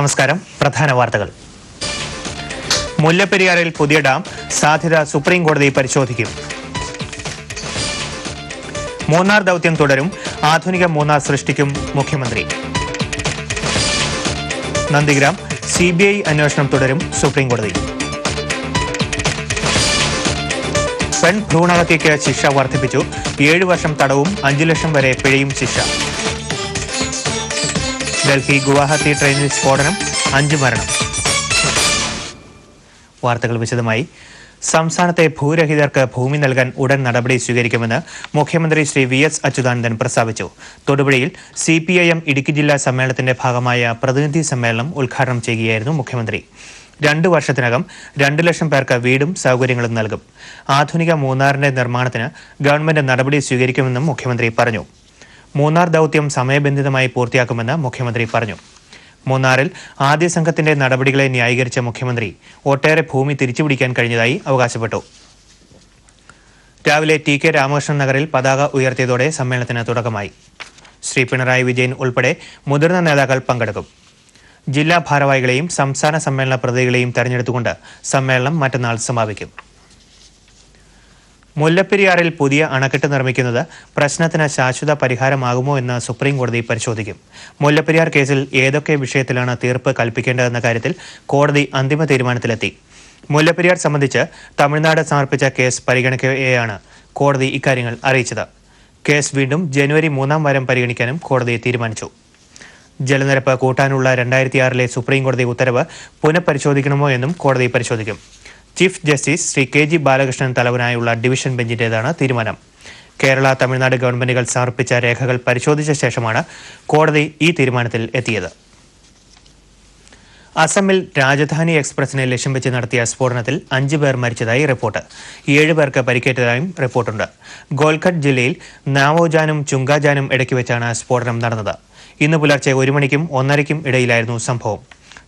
നമസ്കാരം. പ്രധാന വാർത്തകൾ. മുല്ലപ്പെരിയാറിൽ പുതിയ ഡാം സാധ്യത സുപ്രീം കോടതി പരിശോധിക്കും. മൂന്നാർ ദൌത്യം തുടരും. ആധുനിക മൂന്നാർ സൃഷ്ടിക്കും മുഖ്യമന്ത്രി. നന്ദിഗ്രാം CBI അന്വേഷണം തുടരും. സുപ്രീം കോടതി. ഭ്രൂണഹത്യയ്ക്ക് ശിക്ഷ വർദ്ധിപ്പിച്ചു. 7 വർഷം തടവും 5 ലക്ഷം വരെ പിഴയും ശിക്ഷ. ഡൽഹി ഗുവാഹത്തി ട്രെയിനിൽ സ്ഫോടനം, 5 മരണം. വാർത്തകൾ വിശദമായി. സംസ്ഥാനത്തെ ഭൂരഹിതർക്ക് ഭൂമി നൽകാൻ ഉടൻ നടപടി സ്വീകരിക്കുമെന്ന് മുഖ്യമന്ത്രി ശ്രീ VS അച്യുതാനന്ദൻ പ്രസ്താവിച്ചു. തൊടുപുഴയിൽ CPIM ഇടുക്കി ജില്ലാ സമ്മേളനത്തിന്റെ ഭാഗമായ പ്രതിനിധി സമ്മേളനം ഉദ്ഘാടനം ചെയ്യുകയായിരുന്നു മുഖ്യമന്ത്രി. 2 വർഷത്തിനകം 2 ലക്ഷം പേർക്ക് വീടും സൗകര്യങ്ങളും നൽകും. ആധുനിക മൂന്നാറിന്റെ നിർമ്മാണത്തിന് ഗവൺമെന്റ് നടപടി സ്വീകരിക്കുമെന്നും മുഖ്യമന്ത്രി പറഞ്ഞു. മൂന്നാർ ദൌത്യം സമയബന്ധിതമായി പൂർത്തിയാക്കുമെന്ന് മുഖ്യമന്ത്രി പറഞ്ഞു. മൂന്നാറിൽ ആദ്യ സംഘത്തിന്റെ നടപടികളെ ന്യായീകരിച്ച മുഖ്യമന്ത്രി ഒട്ടേറെ ഭൂമി തിരിച്ചുപിടിക്കാൻ കഴിഞ്ഞതായി അവകാശപ്പെട്ടു. രാവിലെ TK രാമകൃഷ്ണൻ നഗറിൽ പതാക ഉയർത്തിയതോടെ സമ്മേളനത്തിന് തുടക്കമായി. ശ്രീ പിണറായി വിജയൻ ഉൾപ്പെടെ മുതിർന്ന നേതാക്കൾ പങ്കെടുക്കും. ജില്ലാ ഭാരവാഹികളെയും സംസ്ഥാന സമ്മേളന പ്രതിനിധികളെയും തെരഞ്ഞെടുത്തുകൊണ്ട് സമ്മേളനം മറ്റന്നാൾ സമാപിക്കും. മുല്ലപ്പെരിയാറിൽ പുതിയ അണക്കെട്ട് നിർമ്മിക്കുന്നത് പ്രശ്നത്തിന് ശാശ്വത പരിഹാരമാകുമോ എന്ന് സുപ്രീം കോടതി പരിശോധിക്കും. മുല്ലപ്പെരിയാർ കേസിൽ ഏതൊക്കെ വിഷയത്തിലാണ് തീർപ്പ് കൽപ്പിക്കേണ്ടതെന്ന കാര്യത്തിൽ കോടതി അന്തിമ തീരുമാനത്തിലെത്തി. മുല്ലപ്പെരിയാർ സംബന്ധിച്ച് തമിഴ്നാട് സമർപ്പിച്ച കേസ് പരിഗണിക്കവെയാണ് കോടതി ഇക്കാര്യങ്ങൾ അറിയിച്ചത്. കേസ് വീണ്ടും ജനുവരി 3-ാം വാരം പരിഗണിക്കാനും കോടതി തീരുമാനിച്ചു. ജലനിരപ്പ് കൂട്ടാനുള്ള 2006-ലെ സുപ്രീം കോടതി ഉത്തരവ് പുനഃപരിശോധിക്കണമോ എന്നും കോടതി പരിശോധിക്കും. Chief justice Shri KG Balakrishnan തലവനായുള്ള ഡിവിഷൻ ബെഞ്ചിന്റേതാണ് തീരുമാനം. കേരള തമിഴ്നാട് ഗവൺമെന്റുകൾ സമർപ്പിച്ച രേഖകൾ പരിശോധിച്ച ശേഷമാണ് കോടതി ഈ തീരുമാനത്തിൽ എത്തിയത്. അസമിൽ രാജധാനി എക്സ്പ്രസിനെ ലക്ഷ്യം വെച്ച് നടത്തിയ സ്ഫോടനത്തിൽ 5 പേർ മരിച്ചതായി റിപ്പോർട്ട്. 7 പേർക്ക് പരിക്കേറ്റതായും റിപ്പോർട്ടുണ്ട്. ഗോൽഘട്ട് ജില്ലയിൽ നാവോജാനും ചുങ്കാജാനും ഇടയ്ക്ക് വെച്ചാണ് സ്ഫോടനം നടന്നത്. ഇന്ന് പുലർച്ചെ 1 മണിക്കും 1:30ക്കും ഇടയിലായിരുന്നു സംഭവം.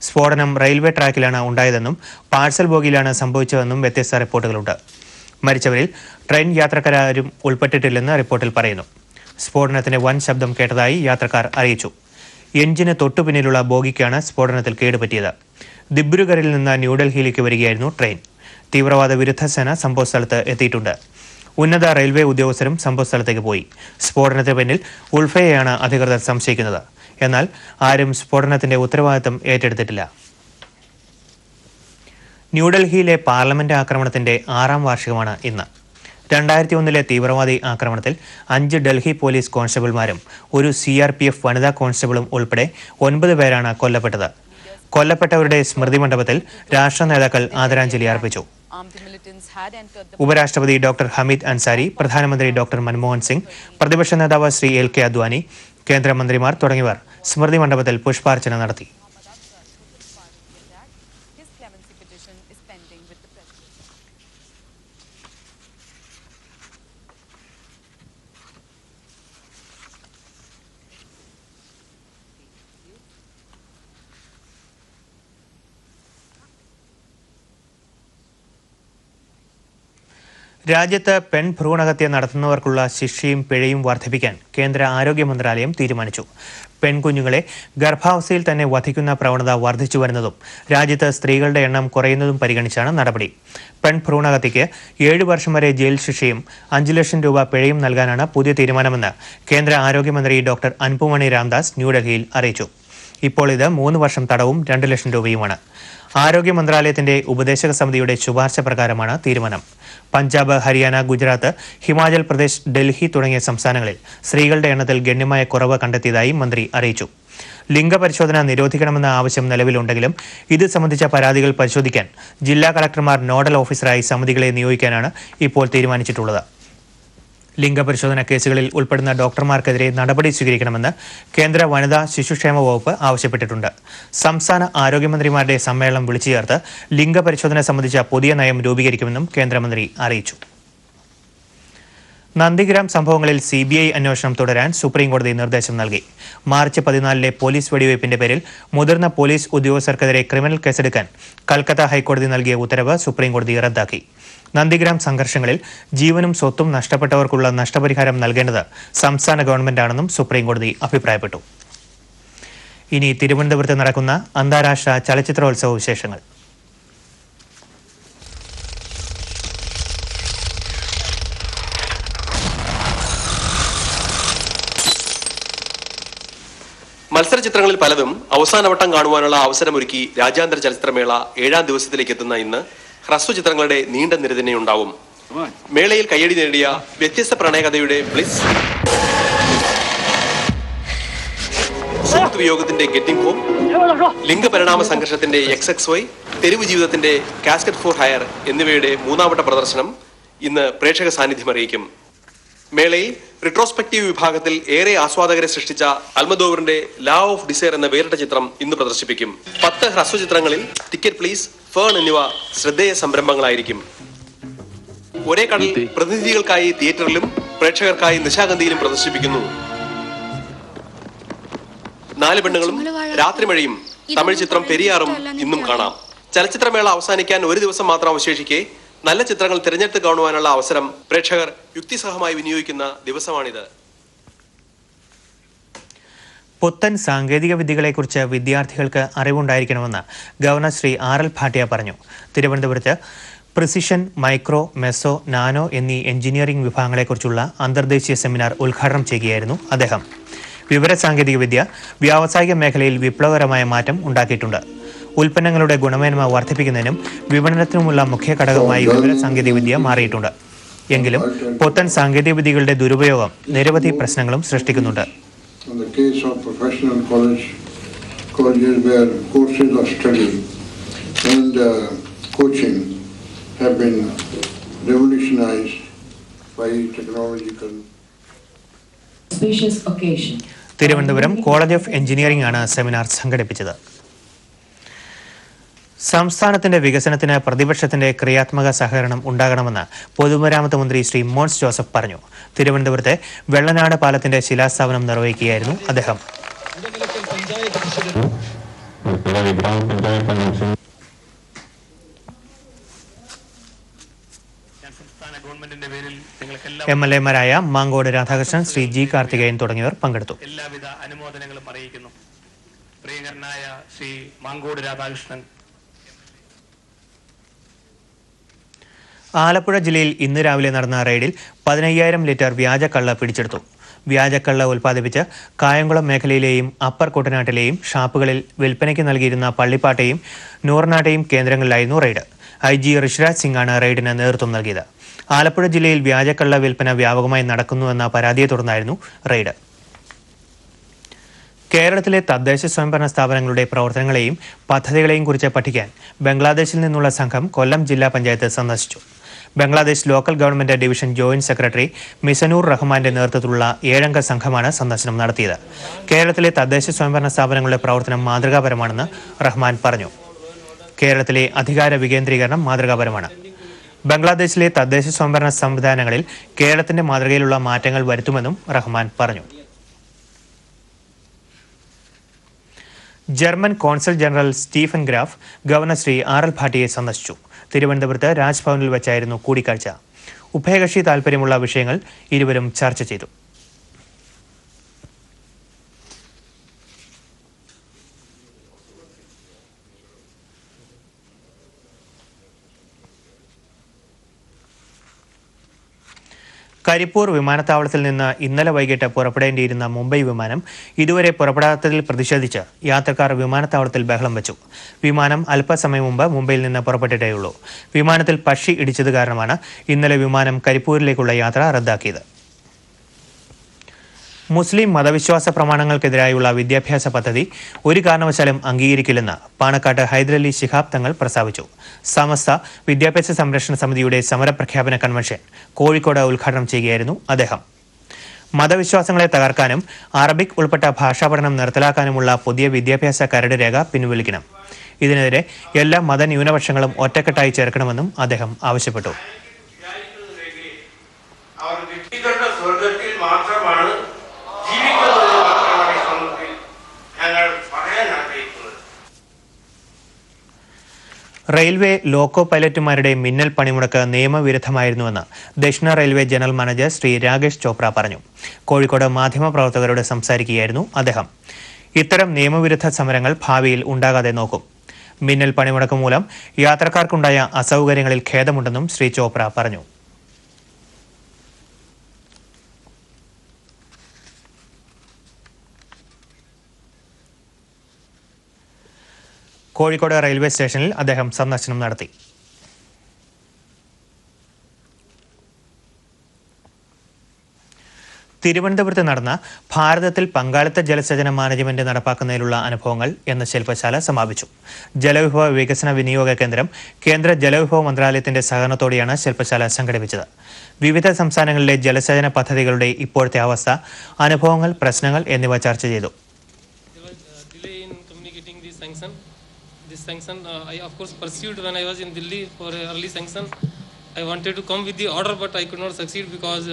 സ്ഫോടനം റെയിൽവേ ട്രാക്കിലാണ് ഉണ്ടായതെന്നും പാഴ്സൽ ബോഗിയിലാണ് സംഭവിച്ചതെന്നും വ്യത്യസ്ത റിപ്പോർട്ടുകളുണ്ട്. മരിച്ചവരിൽ ട്രെയിൻ യാത്രക്കാരും ഉൾപ്പെട്ടിട്ടില്ലെന്ന് റിപ്പോർട്ടിൽ പറയുന്നു. സ്ഫോടനത്തിന്റെ വൻ ശബ്ദം കേട്ടതായി യാത്രക്കാർ അറിയിച്ചു. എഞ്ചിന് തൊട്ടുപിന്നിലുള്ള ബോഗിക്കാണ് സ്ഫോടനത്തിൽ കേടുപറ്റിയത്. ദിബ്രുഗറിൽ നിന്ന് ന്യൂഡൽഹിയിലേക്ക് വരികയായിരുന്നു ട്രെയിൻ. തീവ്രവാദ വിരുദ്ധ സേന സംഭവസ്ഥലത്ത് എത്തിയിട്ടുണ്ട്. ഉന്നത റെയിൽവേ ഉദ്യോഗസ്ഥരും സംഭവസ്ഥലത്തേക്ക് പോയി. സ്ഫോടനത്തിന് പിന്നിൽ ഉൾഫയെയാണ് അധികൃതർ സംശയിക്കുന്നത്. എന്നാൽ ആരും സ്ഫോടനത്തിന്റെ ഉത്തരവാദിത്തം ഏറ്റെടുത്തിട്ടില്ല. ന്യൂഡൽഹിയിലെ പാർലമെന്റ് ആക്രമണത്തിന്റെ 6-ാം വാർഷികമാണ് ഇന്ന്. 2001-ലെ തീവ്രവാദി ആക്രമണത്തിൽ 5 ഡൽഹി പോലീസ് കോൺസ്റ്റബിൾമാരും 1 CRPF വനിതാ കോൺസ്റ്റബിളും ഉൾപ്പെടെ 9 പേരാണ് കൊല്ലപ്പെട്ടത്. കൊല്ലപ്പെട്ടവരുടെ സ്മൃതി മണ്ഡപത്തിൽ രാഷ്ട്ര നേതാക്കൾ ആദരാഞ്ജലി അർപ്പിച്ചു. ഉപരാഷ്ട്രപതി ഡോക്ടർ ഹമീദ് അൻസാരി, പ്രധാനമന്ത്രി ഡോക്ടർ മൻമോഹൻ സിംഗ്, പ്രതിപക്ഷ നേതാവ് ശ്രീ LK അദ്വാനി, കേന്ദ്രമന്ത്രിമാർ തുടങ്ങിയവർ സ്മൃതി മണ്ഡപത്തിൽ പുഷ്പാർച്ചന നടത്തി. രാജ്യത്ത് ഭ്രൂണഹത്യ നടത്തുന്നവർക്കുള്ള ശിക്ഷയും പിഴയും വർദ്ധിപ്പിക്കാൻ കേന്ദ്ര ആരോഗ്യ മന്ത്രാലയം തീരുമാനിച്ചു. പെൺകുഞ്ഞുങ്ങളെ ഗർഭാവസ്ഥയിൽ തന്നെ വധിക്കുന്ന പ്രവണത വർദ്ധിച്ചു വരുന്നതും രാജ്യത്ത് സ്ത്രീകളുടെ എണ്ണം കുറയുന്നതും പരിഗണിച്ചാണ് നടപടി. ഭ്രൂണഹത്യയ്ക്ക് 7 വർഷം വരെ ജയിൽ ശിക്ഷയും 5 ലക്ഷം രൂപ പിഴയും നൽകാനാണ് പുതിയ തീരുമാനമെന്ന് കേന്ദ്ര ആരോഗ്യമന്ത്രി ഡോക്ടർ അൻപുമണി രാംദാസ് ന്യൂഡൽഹിയിൽ അറിയിച്ചു. ഇപ്പോൾ ഇത് 3 വർഷം തടവും 2 ലക്ഷം രൂപയുമാണ്. ആരോഗ്യ മന്ത്രാലയത്തിന്റെ ഉപദേശക സമിതിയുടെ ശുപാർശ പ്രകാരമാണ് തീരുമാനം. പഞ്ചാബ്, ഹരിയാന, ഗുജറാത്ത്, ഹിമാചൽ പ്രദേശ്, ഡൽഹി തുടങ്ങിയ സംസ്ഥാനങ്ങളിൽ സ്ത്രീകളുടെ എണ്ണത്തിൽ ഗണ്യമായ കുറവ് കണ്ടെത്തിയതായി മന്ത്രി അറിയിച്ചു. ലിംഗപരിശോധന നിരോധിക്കണമെന്ന ആവശ്യം നിലവിലുണ്ടെങ്കിലും ഇത് സംബന്ധിച്ച പരാതികൾ പരിശോധിക്കാൻ ജില്ലാ കളക്ടർമാർ നോഡൽ ഓഫീസറായി സമിതികളെ നിയോഗിക്കാനാണ് ഇപ്പോൾ തീരുമാനിച്ചിട്ടുള്ളത്. ലിംഗപരിശോധന കേസുകളിൽ ഉൾപ്പെടുന്ന ഡോക്ടർമാർക്കെതിരെ നടപടി സ്വീകരിക്കണമെന്ന് കേന്ദ്ര വനിതാ ശിശുക്ഷേമ വകുപ്പ് ആവശ്യപ്പെട്ടിട്ടുണ്ട്. സംസ്ഥാന ആരോഗ്യമന്ത്രിമാരുടെ സമ്മേളനം വിളിച്ചു ചേർത്ത് ലിംഗപരിശോധന സംബന്ധിച്ച പുതിയ നയം രൂപീകരിക്കുമെന്നും കേന്ദ്രമന്ത്രി അറിയിച്ചു. നന്ദിഗ്രാം സംഭവങ്ങളിൽ CBI അന്വേഷണം തുടരാൻ സുപ്രീം കോടതി നിർദ്ദേശം നൽകി. മാർച്ച് 14-ലെ പോലീസ് വെടിവയ്പിന്റെ പേരിൽ മുതിർന്ന പോലീസ് ഉദ്യോഗസ്ഥർക്കെതിരെ ക്രിമിനൽ കേസെടുക്കാൻ കൽക്കത്ത ഹൈക്കോടതി നൽകിയ ഉത്തരവ് സുപ്രീം കോടതി റദ്ദാക്കി. നന്ദിഗ്രാം സംഘർഷങ്ങളിൽ ജീവനും സ്വത്തും നഷ്ടപ്പെട്ടവർക്കുള്ള നഷ്ടപരിഹാരം നൽകേണ്ടത് സംസ്ഥാന ഗവൺമെന്റാണെന്നും സുപ്രീം കോടതി അഭിപ്രായപ്പെട്ടു. ഇനി തിരുവനന്തപുരത്ത് നടക്കുന്ന അന്താരാഷ്ട്ര ചലച്ചിത്രോത്സവ വിശേഷങ്ങൾ. മത്സരചിത്രങ്ങളിൽ പലതും അവസാനവട്ടം കാണുവാനുള്ള അവസരമൊരുക്കി രാജ്യാന്തര ചലച്ചിത്രമേള 7ാം ദിവസത്തിലേക്ക് എത്തുന്ന ഇന്ന് ഹ്രസ്വചിത്രങ്ങളുടെ നീണ്ട നിര തന്നെ ഉണ്ടാവും. മേളയിൽ കയ്യടി നേടിയ വ്യത്യസ്ത പ്രണയകഥയുടെ ബ്ലിസ്, സുഹൃത്ത് വിയോഗത്തിന്റെ ഗെറ്റിംഗ് ഹോം, ലിംഗപരിണാമ സംഘർഷത്തിന്റെ XXY, തെരുവ് ജീവിതത്തിന്റെ കാസ്കറ്റ് ഫോർ ഹയർ എന്നിവയുടെ 3ാം വട്ട പ്രദർശനം ഇന്ന് പ്രേക്ഷക സാന്നിധ്യം അറിയിക്കും. മേളയിൽ റിട്രോസ്പെക്റ്റീവ് വിഭാഗത്തിൽ ഏറെ ആസ്വാദകരെ സൃഷ്ടിച്ച അൽമദോവറിന്റെ ലാ ഓഫ് ഡിസയർ എന്ന വേറിട്ട ചിത്രം ഇന്ന് പ്രദർശിപ്പിക്കും. 10 ഹ്രസ്വചിത്രങ്ങളിൽ ടിക്കറ്റ് പ്ലീസ്, ഫേൺ എന്നിവ ശ്രദ്ധേയ സംരംഭങ്ങളായിരിക്കും. ഒരേ കടൽ പ്രതിനിധികൾക്കായി തിയേറ്ററിലും പ്രേക്ഷകർക്കായി നിശാഗന്ധിയിലും പ്രദർശിപ്പിക്കുന്നു. 4 പെണ്ണുങ്ങളും രാത്രിമഴയും തമിഴ് ചിത്രം പെരിയാറും ഇന്നും കാണാം. ചലച്ചിത്രമേള അവസാനിക്കാൻ ഒരു ദിവസം മാത്രം അവശേഷിക്കെ നല്ല ചിത്രങ്ങൾ തിരഞ്ഞെടുത്ത് കാണുവാനുള്ള അവസരം പ്രേക്ഷകർ യുക്തിസഹമായി വിനിയോഗിക്കുന്ന ദിവസമാണിത്. പുത്തൻ സാങ്കേതിക വിദ്യകളെക്കുറിച്ച് വിദ്യാർത്ഥികൾക്ക് അറിവുണ്ടായിരിക്കണമെന്ന് ഗവർണർ ശ്രീ RL ഭാട്ടിയ പറഞ്ഞു. തിരുവനന്തപുരത്ത് പ്രിസിഷൻ, മൈക്രോ, മെസോ, നാനോ എന്നീ എഞ്ചിനീയറിംഗ് വിഭാഗങ്ങളെക്കുറിച്ചുള്ള അന്തർദേശീയ സെമിനാർ ഉദ്ഘാടനം ചെയ്യുകയായിരുന്നു അദ്ദേഹം. വിവരസാങ്കേതിക വിദ്യ വ്യാവസായിക മേഖലയിൽ വിപ്ലവകരമായ മാറ്റം ഉണ്ടാക്കിയിട്ടുണ്ട്. ഉൽപ്പന്നങ്ങളുടെ ഗുണമേന്മ വർദ്ധിപ്പിക്കുന്നതിനും വിപണനത്തിനുമുള്ള മുഖ്യ ഘടകമായി വിവരസാങ്കേതിക വിദ്യ മാറിയിട്ടുണ്ട്. എങ്കിലും പുത്തൻ സാങ്കേതിക വിദ്യകളുടെ ദുരുപയോഗം നിരവധി പ്രശ്നങ്ങളും സൃഷ്ടിക്കുന്നുണ്ട്. തിരുവനന്തപുരം കോളേജ് ഓഫ് എഞ്ചിനീയറിംഗ് ആണ് സെമിനാർ സംഘടിപ്പിച്ചത്. സംസ്ഥാനത്തിന്റെ വികസനത്തിന് പ്രതിപക്ഷത്തിന്റെ ക്രിയാത്മക സഹകരണം ഉണ്ടാകണമെന്ന് പൊതുമരാമത്ത് മന്ത്രി ശ്രീ മോൻസ് ജോസഫ് പറഞ്ഞു. തിരുവനന്തപുരത്തെ വെള്ളനാട് പാലത്തിന്റെ ശിലാസ്ഥാപനം നിർവഹിക്കുകയായിരുന്നു അദ്ദേഹം. MLA-മാരായ മാങ്കോട് രാധാകൃഷ്ണൻ, ശ്രീ G കാർത്തികേയൻ തുടങ്ങിയവർ പങ്കെടുത്തു. എല്ലാവിധ അനുമോദനങ്ങളും അറിയിക്കുന്നു. പ്രിയങ്കരനായ ശ്രീ മാങ്കോട് രാധാകൃഷ്ണൻ. ആലപ്പുഴ ജില്ലയിൽ ഇന്ന് രാവിലെ നടന്ന റെയ്ഡിൽ 15,000 ലിറ്റർ വ്യാജക്കള്ള പിടിച്ചെടുത്തു. വ്യാജക്കള്ള ഉൽപ്പാദിപ്പിച്ച് കായംകുളം മേഖലയിലെയും അപ്പർ കുട്ടനാട്ടിലെയും ഷാപ്പുകളിൽ വിൽപ്പനയ്ക്ക് നൽകിയിരുന്ന പള്ളിപ്പാട്ടെയും നൂറിനാട്ടെയും കേന്ദ്രങ്ങളിലായിരുന്നു റെയ്ഡ്. IG ഋഷിരാജ് സിംഗാണ് റെയ്ഡിന് നേതൃത്വം നൽകിയത്. ആലപ്പുഴ ജില്ലയിൽ വ്യാജക്കള്ള വിൽപ്പന വ്യാപകമായി നടക്കുന്നുവെന്ന പരാതിയെ തുടർന്നായിരുന്നു റെയ്ഡ്. കേരളത്തിലെ തദ്ദേശ സ്വയംഭരണ സ്ഥാപനങ്ങളുടെ പ്രവർത്തനങ്ങളെയും പദ്ധതികളെയും കുറിച്ച് പഠിക്കാൻ ബംഗ്ലാദേശിൽ നിന്നുള്ള സംഘം കൊല്ലം ജില്ലാ പഞ്ചായത്ത് സന്ദർശിച്ചു. Bangladesh local government division joint secretary Mizanur റഹ്മാന്റെ നേതൃത്വത്തിലുള്ള 7-അംഗ സംഘമാണ് സന്ദർശനം നടത്തിയത്. കേരളത്തിലെ തദ്ദേശ സ്വയംഭരണ സ്ഥാപനങ്ങളുടെ പ്രവർത്തനം മാതൃകാപരമാണെന്ന് റഹ്മാൻ പറഞ്ഞു. കേരളത്തിലെ അധികാര വികേന്ദ്രീകരണം മാതൃകാപരമാണ്. ബംഗ്ലാദേശിലെ തദ്ദേശ സ്വയംഭരണ സംവിധാനങ്ങളിൽ കേരളത്തിന്റെ മാതൃകയിലുള്ള മാറ്റങ്ങൾ വരുത്തുമെന്നും റഹ്മാൻ പറഞ്ഞു. German consul general Stephen Graf governor Shri RL ഭാട്ടിയെ സന്ദർശിച്ചു. തിരുവനന്തപുരത്ത് രാജ്ഭവനിൽ വെച്ചായിരുന്നു കൂടിക്കാഴ്ച. ഉഭയകക്ഷി താൽപര്യമുള്ള വിഷയങ്ങൾ ഇരുവരും ചർച്ച ചെയ്തു. കരിപ്പൂർ വിമാനത്താവളത്തിൽ നിന്ന് ഇന്നലെ വൈകിട്ട് പുറപ്പെടേണ്ടിയിരുന്ന മുംബൈ വിമാനം ഇതുവരെ പുറപ്പെടാത്തതിൽ പ്രതിഷേധിച്ച് യാത്രക്കാർ വിമാനത്താവളത്തിൽ ബഹളം വെച്ചു. വിമാനം അല്പസമയം മുമ്പ് മുംബൈയിൽ നിന്ന് പുറപ്പെട്ടിട്ടേയുള്ളൂ. വിമാനത്തിൽ പക്ഷി ഇടിച്ചത് കാരണമാണ് ഇന്നലെ വിമാനം കരിപ്പൂരിലേക്കുള്ള യാത്ര റദ്ദാക്കിയത്. മുസ്ലിം മതവിശ്വാസ പ്രമാണങ്ങൾക്കെതിരായുള്ള വിദ്യാഭ്യാസ പദ്ധതി ഒരു കാരണവശാലും അംഗീകരിക്കില്ലെന്ന് പാണക്കാട്ട് ഹൈദരലി ശിഹാബ് തങ്ങൾ പ്രസ്താവിച്ചു. സമസ്ത വിദ്യാഭ്യാസ സംരക്ഷണ സമിതിയുടെ സമരപ്രഖ്യാപന കൺവെൻഷൻ കോഴിക്കോട് ഉദ്ഘാടനം ചെയ്യുകയായിരുന്നു അദ്ദേഹം. മതവിശ്വാസങ്ങളെ തകർക്കാനും അറബിക് ഉൾപ്പെട്ട ഭാഷാ പഠനം നിർത്തലാക്കാനുമുള്ള പുതിയ വിദ്യാഭ്യാസ കരട് രേഖ പിൻവലിക്കണം. ഇതിനെതിരെ എല്ലാ മതന്യൂനപക്ഷങ്ങളും ഒറ്റക്കെട്ടായി ചേർക്കണമെന്നും അദ്ദേഹം ആവശ്യപ്പെട്ടു. റെയിൽവേ ലോക്കോ പൈലറ്റുമാരുടെ മിന്നൽ പണിമുടക്ക് നിയമവിരുദ്ധമായിരുന്നുവെന്ന് ദക്ഷിണ railway general manager Shri Rakesh Chopra പറഞ്ഞു. കോഴിക്കോട് മാധ്യമപ്രവർത്തകരോട് സംസാരിക്കുകയായിരുന്നു അദ്ദേഹം. ഇത്തരം നിയമവിരുദ്ധ സമരങ്ങൾ ഭാവിയിൽ ഉണ്ടാകാതെ നോക്കും. മിന്നൽ പണിമുടക്ക് മൂലം യാത്രക്കാർക്കുണ്ടായ അസൗകര്യങ്ങളിൽ ഖേദമുണ്ടെന്നും ശ്രീ ചോപ്ര പറഞ്ഞു. കോഴിക്കോട് റെയിൽവേ സ്റ്റേഷനിൽ അദ്ദേഹം സന്ദർശനം നടത്തി. തിരുവനന്തപുരത്ത് നടന്ന ഭാരതത്തിൽ പങ്കാളിത്ത ജലസേചന മാനേജ്മെന്റ് നടപ്പാക്കുന്നതിലുള്ള അനുഭവങ്ങൾ എന്ന ശില്പശാല സമാപിച്ചു. ജലവിഭവ വികസന വിനിയോഗ കേന്ദ്രം കേന്ദ്ര ജലവിഭവ മന്ത്രാലയത്തിന്റെ സഹകരണത്തോടെയാണ് ശില്പശാല സംഘടിപ്പിച്ചത്. വിവിധ സംസ്ഥാനങ്ങളിലെ ജലസേചന പദ്ധതികളുടെ ഇപ്പോഴത്തെ അവസ്ഥ, അനുഭവങ്ങൾ, പ്രശ്നങ്ങൾ എന്നിവ ചർച്ച ചെയ്തു. This sanction I of course pursued when I was in Delhi for early sanction. I wanted to come with the order, but I could not succeed because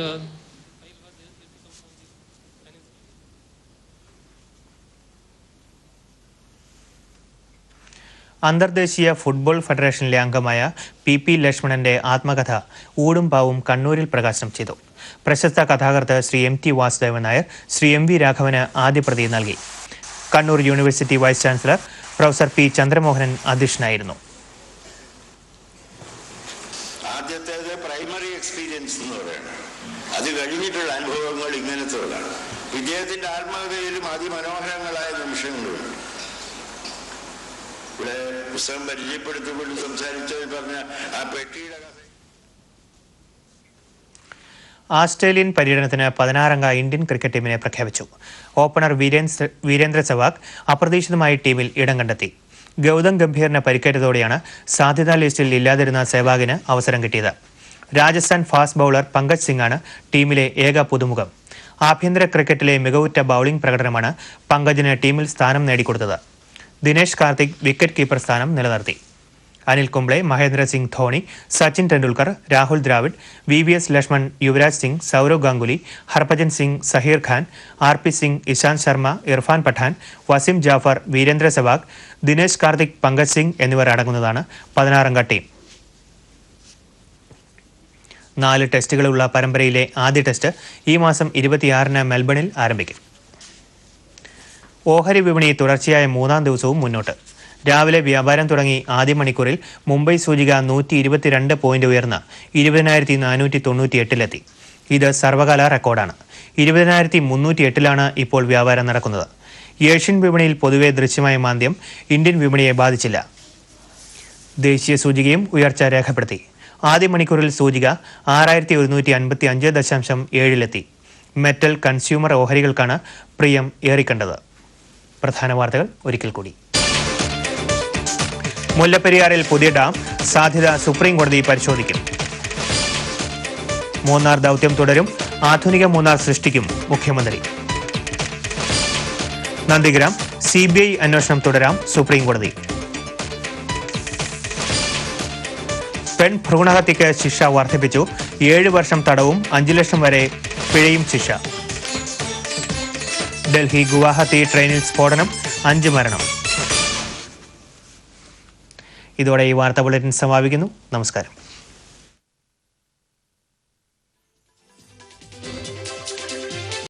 അന്തർദേശീയ ഫുട്ബോൾ ഫെഡറേഷനിലെ അംഗമായ PP ലക്ഷ്മണന്റെ ആത്മകഥ ഊടും പാവും കണ്ണൂരിൽ പ്രകാശനം ചെയ്തു. പ്രശസ്ത കഥാകൃത്ത് ശ്രീ MT വാസുദേവൻ നായർ ശ്രീ MV രാഘവന് ആദ്യ പ്രതി നൽകി. Kannur university vice chancellor professor P Chandramohanan അധ്യക്ഷനായിരുന്നു. ആദ്യത്തേത് പ്രൈമറി എക്സ്പീരിയൻസ് എന്ന് പറയുന്നത്, അത് കഴിഞ്ഞിട്ടുള്ള അനുഭവങ്ങൾ ഇങ്ങനത്തുള്ളതാണ്. വിജയത്തിന്റെ ആത്മകഥയിലും അതിമനോഹരങ്ങളായ നിമിഷങ്ങളുണ്ട്. ഇവിടെ പുസ്തകം പരിചയപ്പെടുത്തിക്കൊണ്ട് സംസാരിച്ചത് പറഞ്ഞ ആ പെട്ടിയുടെ കഥ. ആസ്ട്രേലിയൻ പര്യടനത്തിന് 16-അംഗ ഇന്ത്യൻ ക്രിക്കറ്റ് ടീമിനെ പ്രഖ്യാപിച്ചു. ഓപ്പണർ വീരേന്ദ്ര സെവാഗ് അപ്രതീക്ഷിതമായി ടീമിൽ ഇടം കണ്ടെത്തി. ഗൗതം ഗംഭീറിന് പരിക്കേറ്റതോടെയാണ് സാധ്യതാ ലിസ്റ്റിൽ ഇല്ലാതിരുന്ന സെവാഗിന് അവസരം കിട്ടിയത്. രാജസ്ഥാൻ ഫാസ്റ്റ് ബൌളർ പങ്കജ് സിംഗാണ് ടീമിലെ ഏക പുതുമുഖം. ആഭ്യന്തര ക്രിക്കറ്റിലെ മികവുറ്റ ബൌളിംഗ് പ്രകടനമാണ് പങ്കജിന് ടീമിൽ സ്ഥാനം നേടിക്കൊടുത്തത്. ദിനേശ് കാർത്തിക് വിക്കറ്റ് കീപ്പർ സ്ഥാനം നിലനിർത്തി. അനിൽ കുംബ്ലെ, മഹേന്ദ്ര സിംഗ് ധോണി, സച്ചിൻ ടെണ്ടുൽക്കർ, രാഹുൽ ദ്രാവിഡ്, VVS ലക്ഷ്മൺ, യുവരാജ് സിംഗ്, സൗരവ് ഗാംഗുലി, ഹർഭജൻ സിംഗ്, സഹീർ ഖാൻ, RP സിംഗ്, ഇശാന്ത് ശർമ്മ, ഇർഫാൻ പഠാൻ, വസീം ജാഫർ, വീരേന്ദ്ര സെവാഗ്, ദിനേശ് കാർത്തിക്, പങ്കജ് സിംഗ് എന്നിവർ അടങ്ങുന്നതാണ് 16-അംഗ ടീം. 4 ടെസ്റ്റുകളുള്ള പരമ്പരയിലെ ആദ്യ ടെസ്റ്റ് ഈ മാസം 26-ന് മെൽബണിൽ ആരംഭിക്കും. ഓഹരി വിപണി തുടർച്ചയായ 3-ാം ദിവസവും മുന്നോട്ട്. രാവിലെ വ്യാപാരം തുടങ്ങി ആദ്യ മണിക്കൂറിൽ മുംബൈ സൂചിക 122 പോയിന്റ് ഉയർന്ന് 20,498-ലെത്തി. ഇത് സർവകാല റെക്കോർഡാണ്. 20,308-ലാണ് ഇപ്പോൾ വ്യാപാരം നടക്കുന്നത്. ഏഷ്യൻ വിപണിയിൽ പൊതുവെ ദൃശ്യമായ മാന്ദ്യം ഇന്ത്യൻ വിപണിയെ ബാധിച്ചില്ല. ദേശീയ സൂചികയും ഉയർച്ച രേഖപ്പെടുത്തി. ആദ്യ മണിക്കൂറിൽ സൂചിക 6,155.7-ലെത്തി. മെറ്റൽ, കൺസ്യൂമർ ഓഹരികൾക്കാണ് പ്രിയം ഏറിക്കണ്ടത്. പ്രധാന വാർത്തകൾ ഒരിക്കൽ കൂടി. മുല്ലപ്പെരിയാറിൽ പുതിയ ഡാം സാധ്യത സുപ്രീം കോടതി പരിശോധിക്കും. മൂന്നാർ ദൗത്യം തുടരും. ആധുനിക മൂന്നാർ സൃഷ്ടിക്കും മുഖ്യമന്ത്രി. നന്ദിഗ്രാം CBI അന്വേഷണം തുടരാം സുപ്രീം കോടതി. പെൺ ഭ്രൂണഹത്യയ്ക്ക് ശിക്ഷ വർദ്ധിപ്പിച്ചു. 7 വർഷം തടവും 5 ലക്ഷം വരെ പിഴയും ശിക്ഷ. ഡൽഹി ഗുവാഹത്തി ട്രെയിനിൽ സ്ഫോടനം, 5 മരണം. ഇതോടെ ഈ വാർത്താ ബുള്ളറ്റിൻ സമാപിക്കുന്നു. നമസ്കാരം.